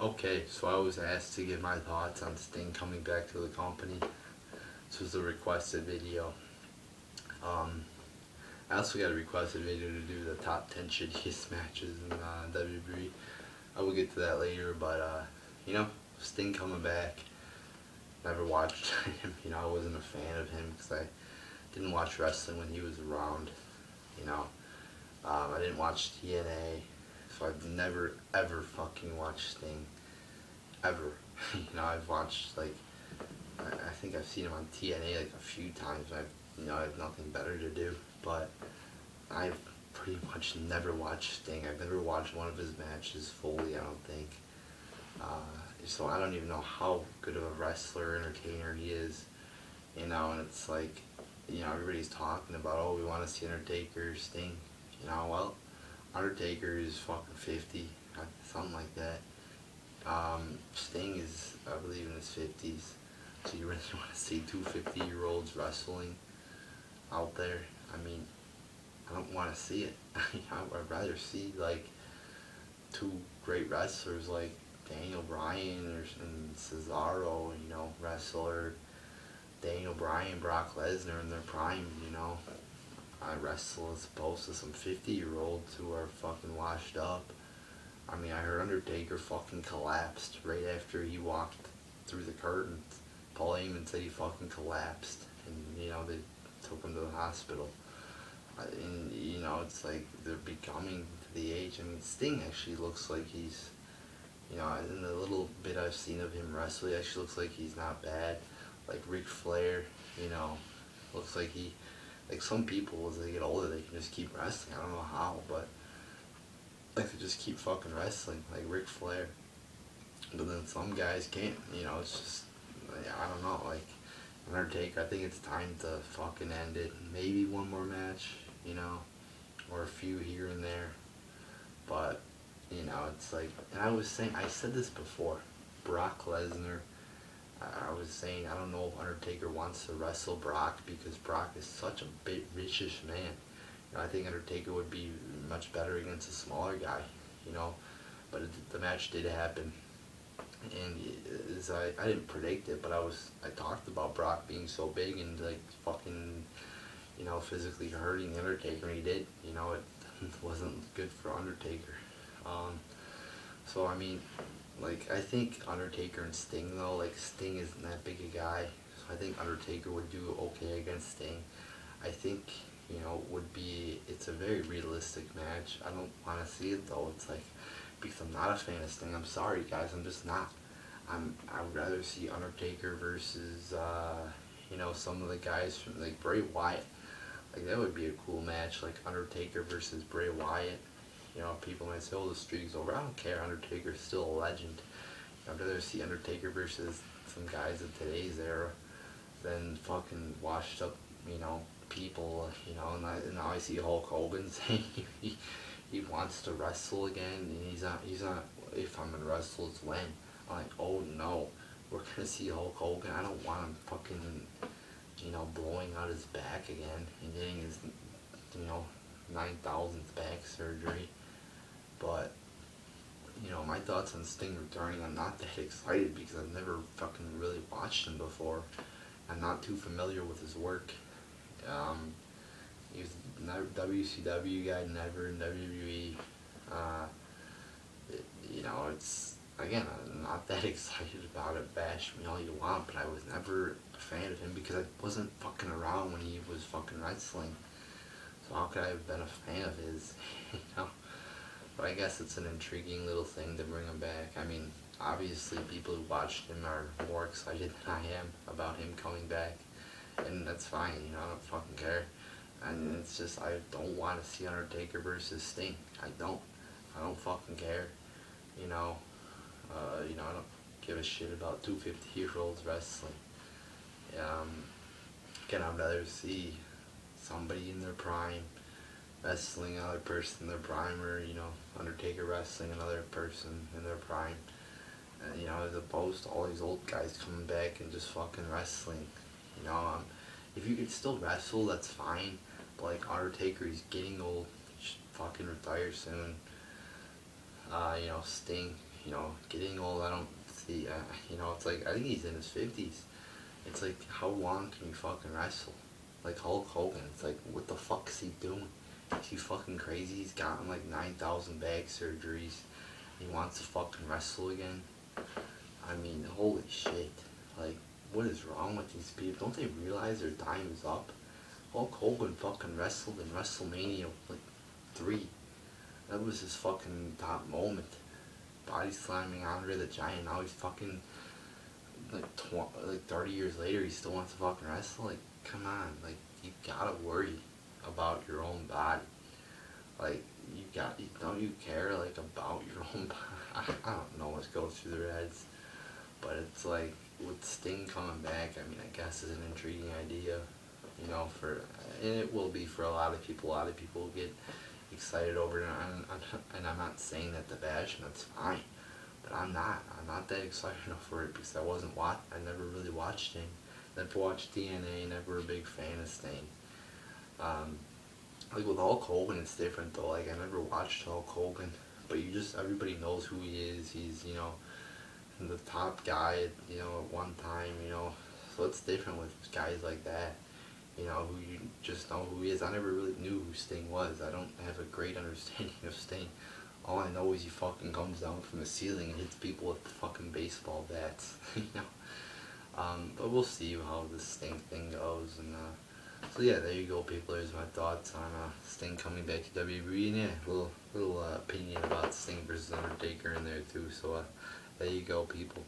Okay, so I was asked to give my thoughts on Sting coming back to the company. This was a requested video. Um, I also got a requested video to do the top 10 shittiest matches in WWE. I will get to that later, but you know, Sting coming back. Never watched him. I wasn't a fan of him because I didn't watch wrestling when he was around. You know, I didn't watch TNA, so I've never ever fucking watched Sting ever. I've watched like I think I've seen him on TNA like a few times. I have nothing better to do, but I've pretty much never watched Sting. I've never watched one of his matches fully. I don't think. So I don't even know how good of a wrestler, entertainer he is. And it's like, everybody's talking about, oh, we want to see Undertaker, Sting. Well, Undertaker is fucking 50, something like that. Sting is, I believe, in his 50s. So you really want to see two 50-year-olds wrestling out there? I mean, I don't want to see it. I'd rather see, like, two great wrestlers like Daniel Bryan and Cesaro, wrestler. Daniel Bryan, Brock Lesnar in their prime, I wrestle as opposed to some 50-year-olds who are fucking washed up. I mean, I heard Undertaker fucking collapsed right after he walked through the curtains. Paul Heyman said he fucking collapsed, and they took him to the hospital. And it's like they're becoming to the age. I mean, Sting actually looks like he's, in the little bit I've seen of him wrestle, he actually looks like he's not bad. Like Ric Flair, looks like like some people as they get older, they can just keep wrestling. I don't know how, but like they just keep fucking wrestling, like Ric Flair. But then some guys can't, it's just, I don't know, like Undertaker, I think it's time to fucking end it. Maybe one more match, or a few here and there. But, it's like, and I said this before, Brock Lesnar, I was saying, I don't know if Undertaker wants to wrestle Brock because Brock is such a big, vicious man. I think Undertaker would be much better against a smaller guy, But the match did happen, and I didn't predict it, but I talked about Brock being so big and like fucking, physically hurting the Undertaker, and he did. It wasn't good for Undertaker. So I mean, like, I think Undertaker and Sting, though, like, Sting isn't that big a guy, so I think Undertaker would do okay against Sting. I think, it's a very realistic match. I don't want to see it, though. It's like, because I'm not a fan of Sting. I'm sorry, guys, I'm just not. I would rather see Undertaker versus, some of the guys from, like, Bray Wyatt. Like, that would be a cool match, like, Undertaker versus Bray Wyatt. People might say, oh, the streak's over. I don't care. Undertaker's still a legend. I'd rather see Undertaker versus some guys of today's era than fucking washed up, people, and now I see Hulk Hogan saying he wants to wrestle again, and he's not, if I'm gonna wrestle, it's when. I'm like, oh no, we're gonna see Hulk Hogan. I don't want him fucking, blowing out his back again and getting his, 9,000th back surgery. But, my thoughts on Sting returning, I'm not that excited because I've never fucking really watched him before. I'm not too familiar with his work. He was a WCW guy, never in WWE. It's, again, I'm not that excited about it. Bash me all you want, but I was never a fan of him because I wasn't fucking around when he was fucking wrestling. So how could I have been a fan of his, But I guess it's an intriguing little thing to bring him back. I mean, obviously people who watched him are more excited than I am about him coming back. And that's fine, I don't fucking care. And it's just, I don't want to see Undertaker versus Sting. I don't fucking care. I don't give a shit about two 50-year-olds wrestling. Again, I'd rather see somebody in their prime wrestling another person in their prime, or Undertaker wrestling another person in their prime, as opposed to all these old guys coming back and just fucking wrestling. If you could still wrestle, that's fine, but like Undertaker, he's getting old, he should fucking retire soon. Sting, getting old, I don't see, it's like, I think he's in his 50s. It's like, how long can you fucking wrestle? Like Hulk Hogan, it's like, what the fuck is he doing? Is he fucking crazy? He's gotten like 9,000 back surgeries. He wants to fucking wrestle again. I mean, holy shit. Like, what is wrong with these people? Don't they realize their time is up? Hulk Hogan fucking wrestled in WrestleMania like 3. That was his fucking top moment. Body slamming Andre the Giant. Now he's fucking like 30 years later. He still wants to fucking wrestle. Like, come on. Like, you gotta worry about your own body. Like, don't you care like about your own body? I don't know what goes through their heads, but it's like with Sting coming back. I mean, I guess is an intriguing idea, and it will be for a lot of people. A lot of people get excited over it, and I'm not saying that to bash, and that's fine. But I'm not that excited for it because I never really watched Sting. Never watched DNA. Never a big fan of Sting. Like with Hulk Hogan, it's different though. Like I never watched Hulk Hogan, but everybody knows who he is. He's the top guy. At one time. So it's different with guys like that. Who you just know who he is. I never really knew who Sting was. I don't have a great understanding of Sting. All I know is he fucking comes down from the ceiling and hits people with fucking baseball bats. But we'll see how this Sting thing goes. And so yeah, there you go, people. There's my thoughts on Sting coming back to WWE. And yeah, little opinion about Sting versus Undertaker in there too. So there you go, people.